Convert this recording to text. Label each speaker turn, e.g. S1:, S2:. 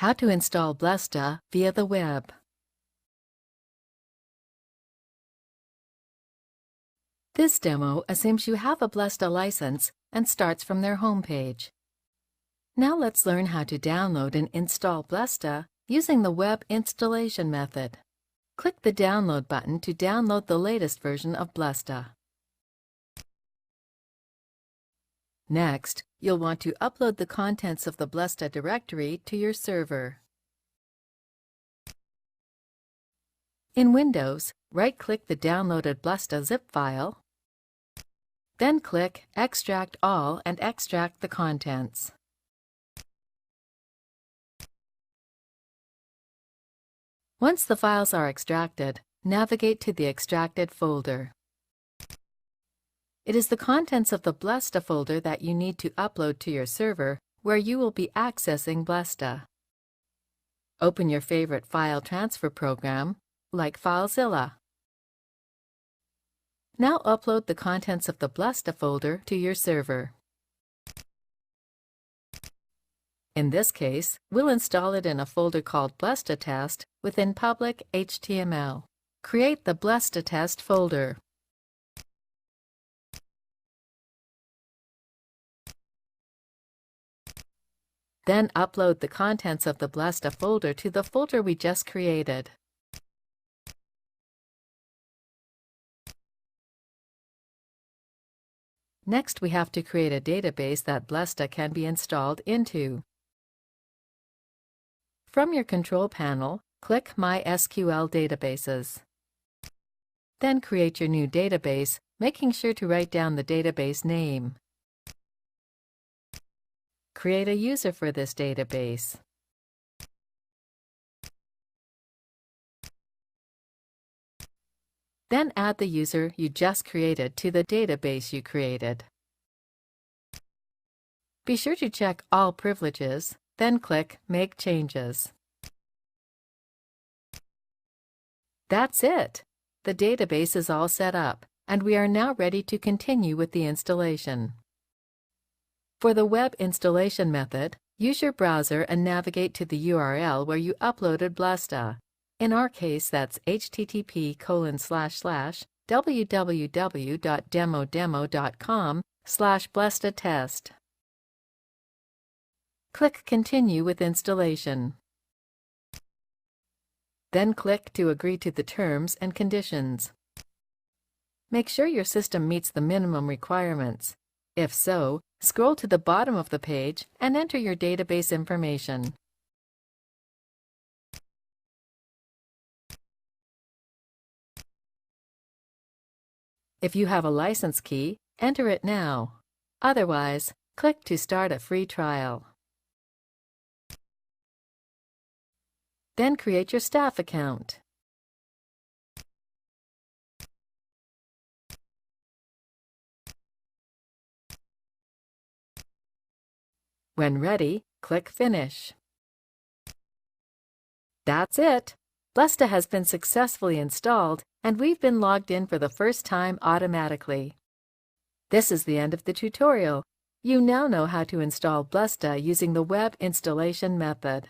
S1: How to install Blesta via the web. This demo assumes you have a Blesta license and starts from their homepage. Now let's learn how to download and install Blesta using the web installation method. Click the Download button to download the latest version of Blesta. Next, you'll want to upload the contents of the Blesta directory to your server. In Windows, right-click the downloaded Blesta zip file, then click Extract All and extract the contents. Once the files are extracted, navigate to the extracted folder. It is the contents of the Blesta folder that you need to upload to your server, where you will be accessing Blesta. Open your favorite file transfer program, like FileZilla. Now upload the contents of the Blesta folder to your server. In this case, we'll install it in a folder called Blesta Test within public HTML. Create the Blesta Test folder. Then upload the contents of the Blesta folder to the folder we just created. Next, we have to create a database that Blesta can be installed into. From your control panel, click MySQL Databases. Then create your new database, making sure to write down the database name. Create a user for this database. Then add the user you just created to the database you created. Be sure to check all privileges, then click Make Changes. That's it! The database is all set up, and we are now ready to continue with the installation. For the web installation method, use your browser and navigate to the URL where you uploaded Blesta. In our case, that's http://www.demodemo.com/blestatest. Click Continue with installation. Then click to agree to the terms and conditions. Make sure your system meets the minimum requirements. If so, scroll to the bottom of the page and enter your database information. If you have a license key, enter it now. Otherwise, click to start a free trial. Then create your staff account. When ready, click Finish. That's it! Blesta has been successfully installed, and we've been logged in for the first time automatically. This is the end of the tutorial. You now know how to install Blesta using the web installation method.